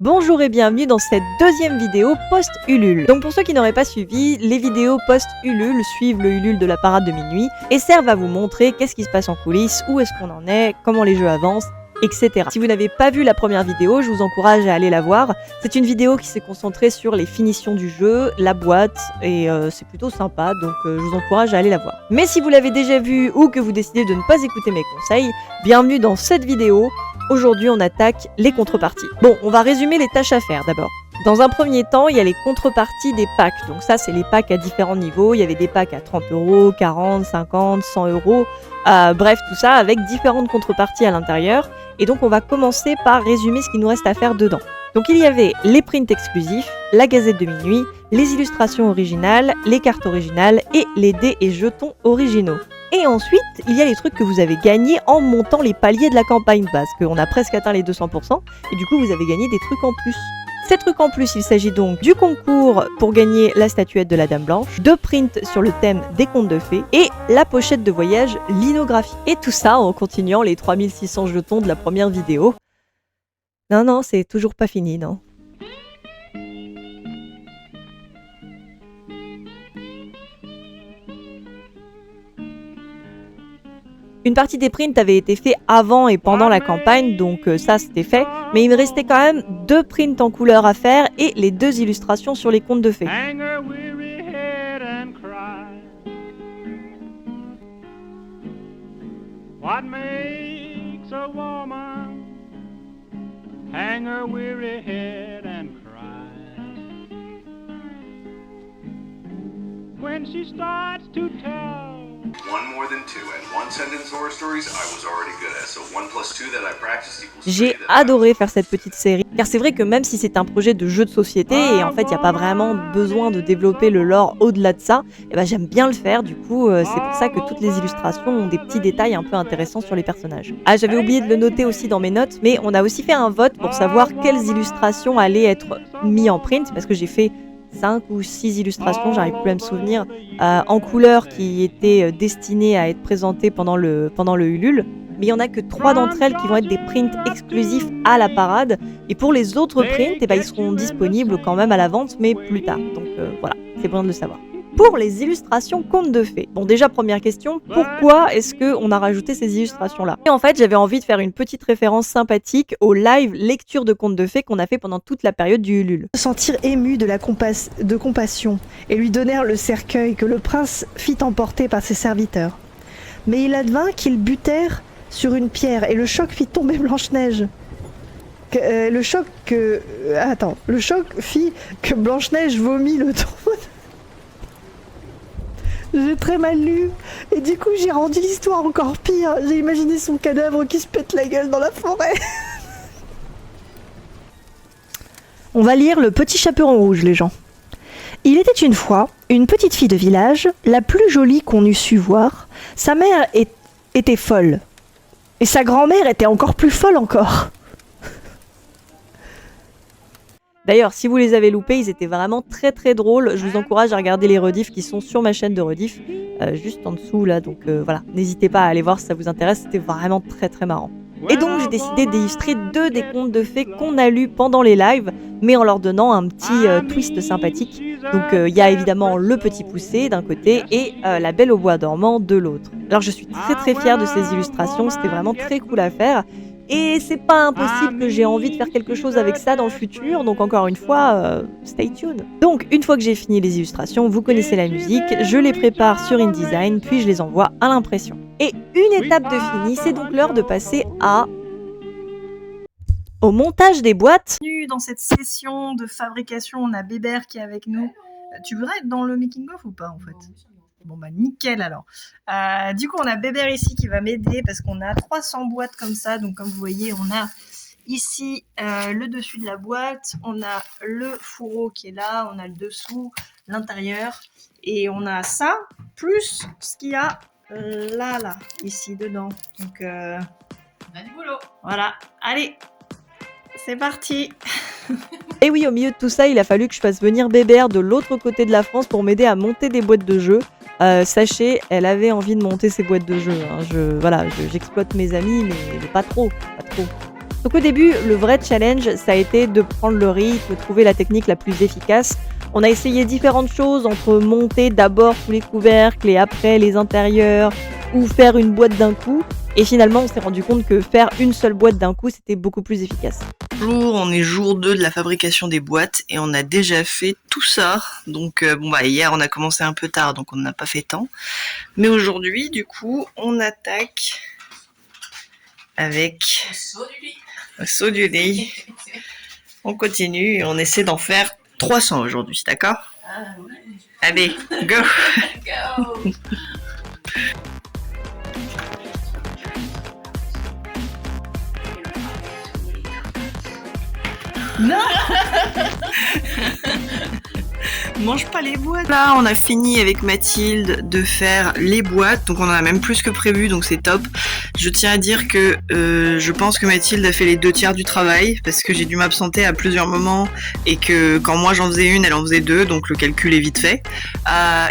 Bonjour et bienvenue dans cette deuxième vidéo post-Ulule. Donc pour ceux qui n'auraient pas suivi, les vidéos post-Ulule suivent le Ulule de la parade de minuit et servent à vous montrer qu'est-ce qui se passe en coulisses, où est-ce qu'on en est, comment les jeux avancent, etc. Si vous n'avez pas vu la première vidéo, je vous encourage à aller la voir. C'est une vidéo qui s'est concentrée sur les finitions du jeu, la boîte, et c'est plutôt sympa, donc je vous encourage à aller la voir. Mais si vous l'avez déjà vue ou que vous décidez de ne pas écouter mes conseils, bienvenue dans cette vidéo. Aujourd'hui, on attaque les contreparties. Bon, on va résumer les tâches à faire d'abord. Dans un premier temps, il y a les contreparties des packs. Donc ça, c'est les packs à différents niveaux. Il y avait des packs à 30 €, 40, 50, 100 €. Bref, tout ça avec différentes contreparties à l'intérieur. Et donc, on va commencer par résumer ce qu'il nous reste à faire dedans. Donc il y avait les prints exclusifs, la gazette de minuit, les illustrations originales, les cartes originales et les dés et jetons originaux. Et ensuite, il y a les trucs que vous avez gagnés en montant les paliers de la campagne base, qu'on a presque atteint les 200%, et du coup vous avez gagné des trucs en plus. Ces trucs en plus, il s'agit donc du concours pour gagner la statuette de la Dame Blanche, de prints sur le thème des contes de fées, et la pochette de voyage linographie. Et tout ça en continuant les 3600 jetons de la première vidéo. Non, c'est toujours pas fini, non. Une partie des prints avait été fait avant et pendant la campagne, donc ça c'était fait, mais il me restait quand même 2 prints en couleur à faire et les 2 illustrations sur les contes de fées. What makes a woman hang her weary head and cry when she starts to tell one more than two and one sentence horror stories I was already good at, so 1 + 2 that I practiced equals 3. J'ai adoré faire cette petite série, car c'est vrai que même si c'est un projet de jeu de société et en fait il n'y a pas vraiment besoin de développer le lore au-delà de ça, et ben j'aime bien le faire, du coup c'est pour ça que toutes les illustrations ont des petits détails un peu intéressants sur les personnages. Ah, j'avais oublié de le noter aussi dans mes notes, mais on a aussi fait un vote pour savoir quelles illustrations allaient être mises en print, parce que j'ai fait 5 ou 6 illustrations, j'arrive plus à me souvenir, en couleur qui étaient destinées à être présentées pendant le Ulule. Mais il n'y en a que 3 d'entre elles qui vont être des prints exclusifs à la parade. Et pour les autres prints, ils seront disponibles quand même à la vente, mais plus tard. Donc voilà, c'est bon de le savoir. Pour les illustrations contes de fées. Bon, déjà, première question, pourquoi est-ce qu'on a rajouté ces illustrations-là? Et en fait, j'avais envie de faire une petite référence sympathique au live lecture de contes de fées qu'on a fait pendant toute la période du Ulule. Sentir ému de compassion et lui donnèrent le cercueil que le prince fit emporter par ses serviteurs. Mais il advint qu'ils butèrent sur une pierre et le choc fit tomber Blanche-Neige. Le choc fit que Blanche-Neige vomit le trône. J'ai très mal lu, et du coup j'ai rendu l'histoire encore pire. J'ai imaginé son cadavre qui se pète la gueule dans la forêt. On va lire Le Petit Chaperon Rouge, les gens. Il était une fois une petite fille de village, la plus jolie qu'on eût su voir. Sa mère était folle, et sa grand-mère était encore plus folle encore. D'ailleurs, si vous les avez loupés, ils étaient vraiment très très drôles. Je vous encourage à regarder les rediffs qui sont sur ma chaîne de rediff, juste en dessous là. Donc voilà, n'hésitez pas à aller voir si ça vous intéresse, c'était vraiment très très marrant. Et donc j'ai décidé d'illustrer 2 des contes de fées qu'on a lus pendant les lives, mais en leur donnant un petit twist sympathique. Donc il y a évidemment Le Petit Poucet d'un côté et La Belle au Bois dormant de l'autre. Alors je suis très très fière de ces illustrations, c'était vraiment très cool à faire. Et c'est pas impossible que j'ai envie de faire quelque chose avec ça dans le futur, donc encore une fois, stay tuned. Donc une fois que j'ai fini les illustrations, vous connaissez la musique, je les prépare sur InDesign, puis je les envoie à l'impression. Et une étape de fini, c'est donc l'heure de passer au montage des boîtes. Dans cette session de fabrication, on a Bébert qui est avec nous. Tu voudrais être dans le making-of ou pas en fait? Bon bah nickel alors. Du coup on a Bébert ici qui va m'aider parce qu'on a 300 boîtes comme ça. Donc comme vous voyez on a ici le dessus de la boîte, on a le fourreau qui est là, on a le dessous, l'intérieur et on a ça plus ce qu'il y a là ici dedans. Donc On a du boulot. voilà, allez, c'est parti. Et oui, au milieu de tout ça, il a fallu que je fasse venir Bébert de l'autre côté de la France pour m'aider à monter des boîtes de jeux. Sachez, elle avait envie de monter ses boîtes de jeux. Hein. J'exploite mes amis, mais pas trop. Donc au début, le vrai challenge, ça a été de prendre le rythme, trouver la technique la plus efficace. On a essayé différentes choses, entre monter d'abord tous les couvercles et après les intérieurs, ou faire une boîte d'un coup. Et finalement, on s'est rendu compte que faire une seule boîte d'un coup, c'était beaucoup plus efficace. On est jour 2 de la fabrication des boîtes et on a déjà fait tout ça. Donc hier on a commencé un peu tard, donc on n'a pas fait tant. Mais aujourd'hui, du coup, on attaque avec le saut du lit. On continue et on essaie d'en faire 300 aujourd'hui, d'accord? Allez, go! Go. Mange pas les boîtes. Là, on a fini avec Mathilde de faire les boîtes, donc on en a même plus que prévu, donc c'est top. Je tiens à dire que je pense que Mathilde a fait les 2/3 du travail, parce que j'ai dû m'absenter à plusieurs moments, et que quand moi j'en faisais une, elle en faisait deux, donc le calcul est vite fait.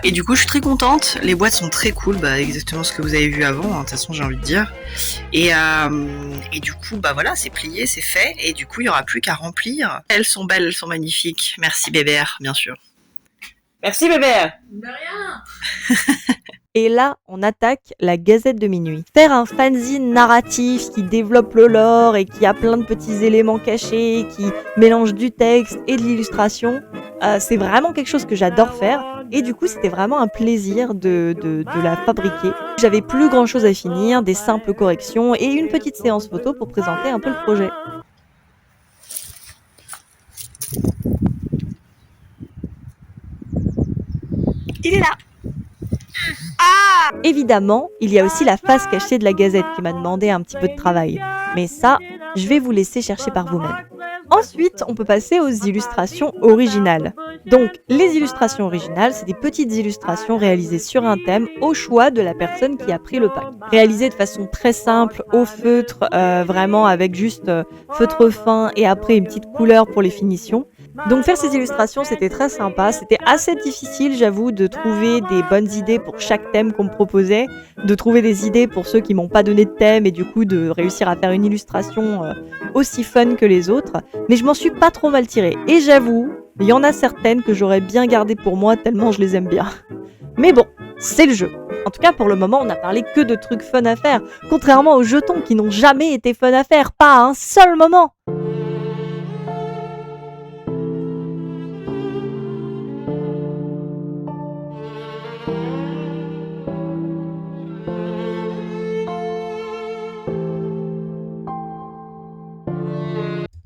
Et du coup, je suis très contente. Les boîtes sont très cool, exactement ce que vous avez vu avant, de toute façon, j'ai envie de dire. Et du coup, voilà, c'est plié, c'est fait, et du coup, il n'y aura plus qu'à remplir. Elles sont belles, elles sont magnifiques. Merci Bébert, bien sûr. Merci Bébert. De rien. Et là, on attaque la Gazette de minuit. Faire un fanzine narratif qui développe le lore et qui a plein de petits éléments cachés, qui mélange du texte et de l'illustration, c'est vraiment quelque chose que j'adore faire. Et du coup, c'était vraiment un plaisir de la fabriquer. J'avais plus grand chose à finir, des simples corrections et une petite séance photo pour présenter un peu le projet. Il est là. Évidemment, il y a aussi la face cachée de la Gazette qui m'a demandé un petit peu de travail. Mais ça, je vais vous laisser chercher par vous-même. Ensuite, on peut passer aux illustrations originales. Donc, les illustrations originales, c'est des petites illustrations réalisées sur un thème au choix de la personne qui a pris le pack. Réalisées de façon très simple, au feutre, vraiment avec juste feutre fin et après une petite couleur pour les finitions. Donc faire ces illustrations, c'était très sympa. C'était assez difficile, j'avoue, de trouver des bonnes idées pour chaque thème qu'on me proposait, de trouver des idées pour ceux qui m'ont pas donné de thème et du coup de réussir à faire une illustration aussi fun que les autres. Mais je m'en suis pas trop mal tirée. Et j'avoue, il y en a certaines que j'aurais bien gardées pour moi tellement je les aime bien. Mais bon, c'est le jeu. En tout cas, pour le moment, on n'a parlé que de trucs fun à faire, contrairement aux jetons qui n'ont jamais été fun à faire, pas à un seul moment.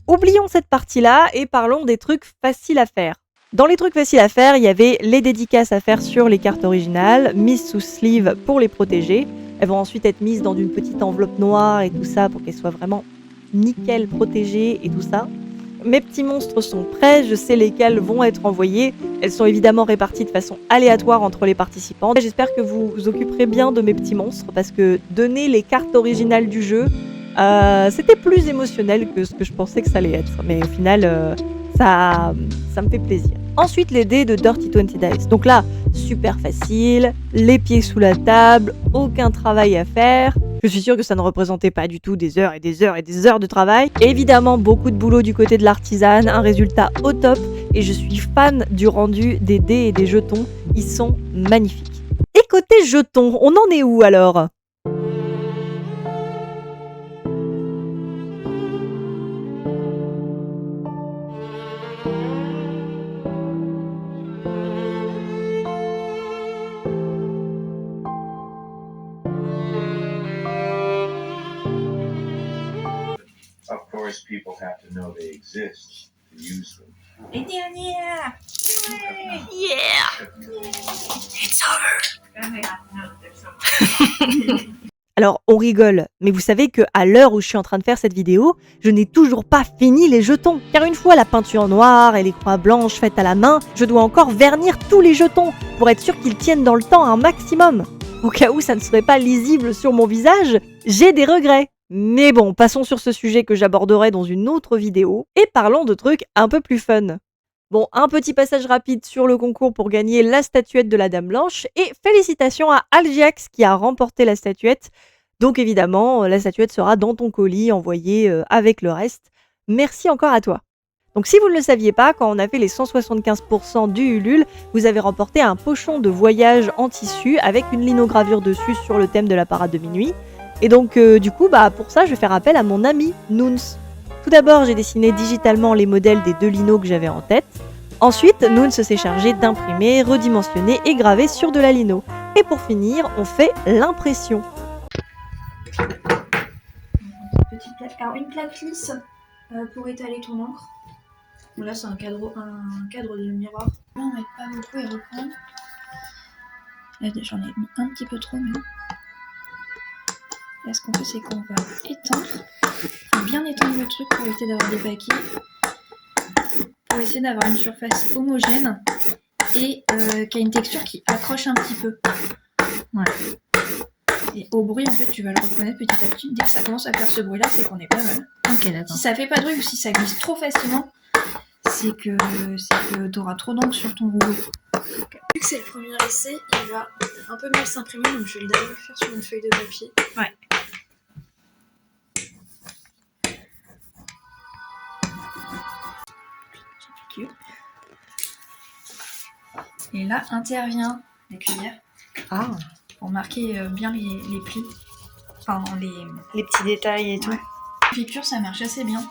Oublions cette partie-là et parlons des trucs faciles à faire. Dans les trucs faciles à faire, il y avait les dédicaces à faire sur les cartes originales, mises sous sleeve pour les protéger. Elles vont ensuite être mises dans une petite enveloppe noire et tout ça pour qu'elles soient vraiment nickel protégées et tout ça. Mes petits monstres sont prêts, je sais lesquels vont être envoyés. Elles sont évidemment réparties de façon aléatoire entre les participants. J'espère que vous vous occuperez bien de mes petits monstres parce que donner les cartes originales du jeu, c'était plus émotionnel que ce que je pensais que ça allait être. Mais au final, ça me fait plaisir. Ensuite, les dés de Dirty 20 Dice. Donc là, super facile, les pieds sous la table, aucun travail à faire. Je suis sûre que ça ne représentait pas du tout des heures et des heures et des heures de travail. Évidemment, beaucoup de boulot du côté de l'artisane, un résultat au top. Et je suis fan du rendu des dés et des jetons. Ils sont magnifiques. Et côté jetons, on en est où alors ? Of course, people have to know they exist to use them. Les dernières. Yeah! It's over! Alors, on rigole, mais vous savez qu'à l'heure où je suis en train de faire cette vidéo, je n'ai toujours pas fini les jetons. Car une fois la peinture noire et les croix blanches faites à la main, je dois encore vernir tous les jetons pour être sûr qu'ils tiennent dans le temps un maximum. Au cas où ça ne serait pas lisible sur mon visage, j'ai des regrets. Mais bon, passons sur ce sujet que j'aborderai dans une autre vidéo et parlons de trucs un peu plus fun. Bon, un petit passage rapide sur le concours pour gagner la statuette de la Dame Blanche et félicitations à Algiax qui a remporté la statuette. Donc évidemment, la statuette sera dans ton colis envoyé avec le reste. Merci encore à toi. Donc si vous ne le saviez pas, quand on a fait les 175% du Ulule, vous avez remporté un pochon de voyage en tissu avec une linogravure dessus sur le thème de la parade de minuit. Et donc du coup, pour ça, je vais faire appel à mon ami Noons. Tout d'abord, j'ai dessiné digitalement les modèles des 2 linos que j'avais en tête. Ensuite, Noons s'est chargé d'imprimer, redimensionner et graver sur de la lino. Et pour finir, on fait l'impression. Petite plaque. Alors une plaque lisse pour étaler ton encre. Bon, là c'est un cadre de miroir. On va mettre pas beaucoup et reprendre. Là j'en ai mis un petit peu trop mais. Là ce qu'on fait c'est qu'on va étendre. Faut bien étendre le truc pour éviter d'avoir des paquets. Pour essayer d'avoir une surface homogène et qui a une texture qui accroche un petit peu. Voilà. Et au bruit, en fait, tu vas le reconnaître petit à petit. Dès que ça commence à faire ce bruit-là, c'est qu'on est pas mal. Ok, d'accord. Si ça fait pas de bruit ou si ça glisse trop facilement, c'est que tu auras trop d'encre sur ton rouleau. Vu que c'est le premier essai, il va un peu mal s'imprimer, donc je vais d'abord le faire sur une feuille de papier. Ouais. Et là intervient la cuillère. Ah, Pour marquer bien les plis. Enfin, les petits détails et tout. Ouais. Piqûre, ça marche assez bien.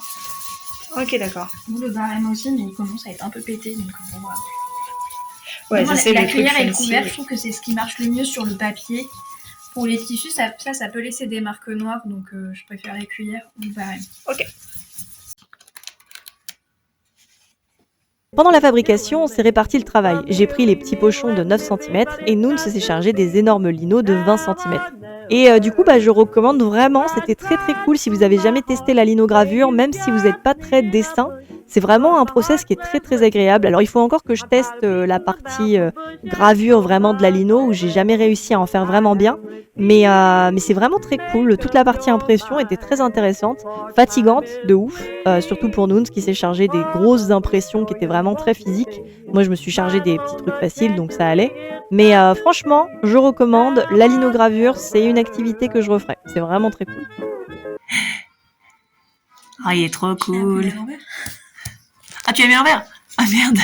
Ok, d'accord. Nous, le barème aussi, mais il commence à être un peu pété. Donc, bon, voilà. Ouais, Vraiment, ça c'est la les trucs cuillère et le fancy. couvert, je trouve que c'est ce qui marche le mieux sur le papier. Pour les tissus, ça peut laisser des marques noires, donc je préfère la cuillère ou le barème. Ok. Pendant la fabrication, on s'est réparti le travail. J'ai pris les petits pochons de 9 cm et Noons s'est chargé des énormes linos de 20 cm. Et du coup, je recommande vraiment, c'était très très cool si vous avez jamais testé la linogravure, même si vous n'êtes pas très dessin. C'est vraiment un process qui est très très agréable. Alors il faut encore que je teste la partie gravure vraiment de la lino où j'ai jamais réussi à en faire vraiment bien. Mais c'est vraiment très cool. Toute la partie impression était très intéressante, fatigante de ouf, surtout pour Noons qui s'est chargé des grosses impressions qui étaient vraiment très physiques. Moi je me suis chargé des petits trucs faciles donc ça allait. Mais franchement, je recommande la linogravure, c'est une activité que je referai. C'est vraiment très cool. Ah, il est trop cool. À l'envers. Ah, tu as mis un verre? Ah merde.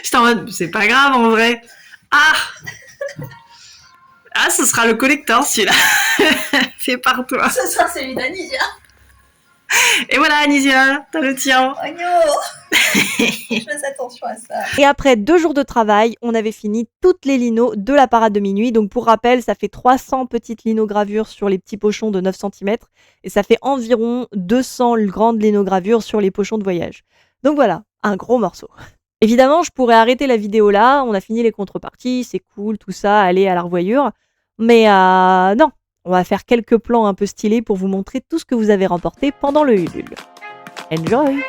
J'étais en mode, c'est pas grave en vrai. Ah, ce sera le collector celui-là. Fait par toi. Ça sera celui d'Anisia. Et voilà, Anisia, t'as le tien. Oh non. Je fais attention à ça. Et après 2 jours de travail, on avait fini toutes les linos de la parade de minuit. Donc pour rappel, ça fait 300 petites linogravures sur les petits pochons de 9 cm et ça fait environ 200 grandes linogravures sur les pochons de voyage. Donc voilà, un gros morceau. Évidemment, je pourrais arrêter la vidéo là, on a fini les contreparties, c'est cool, tout ça, allez à la revoyure. Mais non, on va faire quelques plans un peu stylés pour vous montrer tout ce que vous avez remporté pendant le Ulule. Enjoy!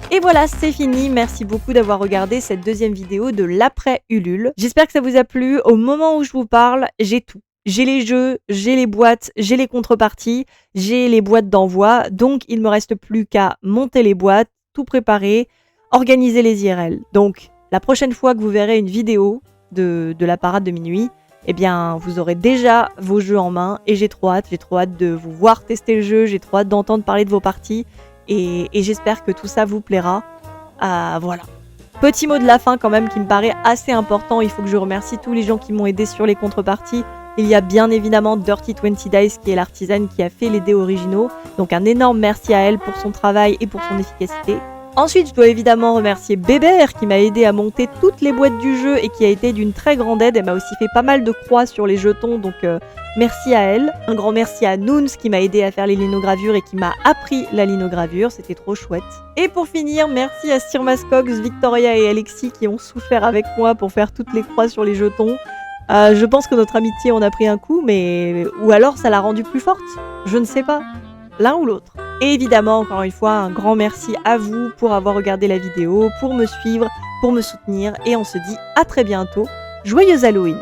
Et voilà, c'est fini. Merci beaucoup d'avoir regardé cette deuxième vidéo de l'après Ulule. J'espère que ça vous a plu. Au moment où je vous parle, j'ai tout. J'ai les jeux, j'ai les boîtes, j'ai les contreparties, j'ai les boîtes d'envoi. Donc, il me reste plus qu'à monter les boîtes, tout préparer, organiser les IRL. Donc, la prochaine fois que vous verrez une vidéo de la parade de minuit, eh bien, vous aurez déjà vos jeux en main et j'ai trop hâte de vous voir tester le jeu, j'ai trop hâte d'entendre parler de vos parties. Et j'espère que tout ça vous plaira. Voilà. Petit mot de la fin quand même qui me paraît assez important. Il faut que je remercie tous les gens qui m'ont aidé sur les contreparties. Il y a bien évidemment Dirty20 Dice qui est l'artisane qui a fait les dés originaux. Donc un énorme merci à elle pour son travail et pour son efficacité. Ensuite, je dois évidemment remercier Bébert qui m'a aidé à monter toutes les boîtes du jeu et qui a été d'une très grande aide. Elle m'a aussi fait pas mal de croix sur les jetons, donc merci à elle. Un grand merci à Noons qui m'a aidé à faire les linogravures et qui m'a appris la linogravure, c'était trop chouette. Et pour finir, merci à Sir Mascox, Victoria et Alexis qui ont souffert avec moi pour faire toutes les croix sur les jetons. Je pense que notre amitié en a pris un coup, mais... ou alors ça l'a rendue plus forte. Je ne sais pas. L'un ou l'autre. Et évidemment, encore une fois, un grand merci à vous pour avoir regardé la vidéo, pour me suivre, pour me soutenir, et on se dit à très bientôt. Joyeux Halloween!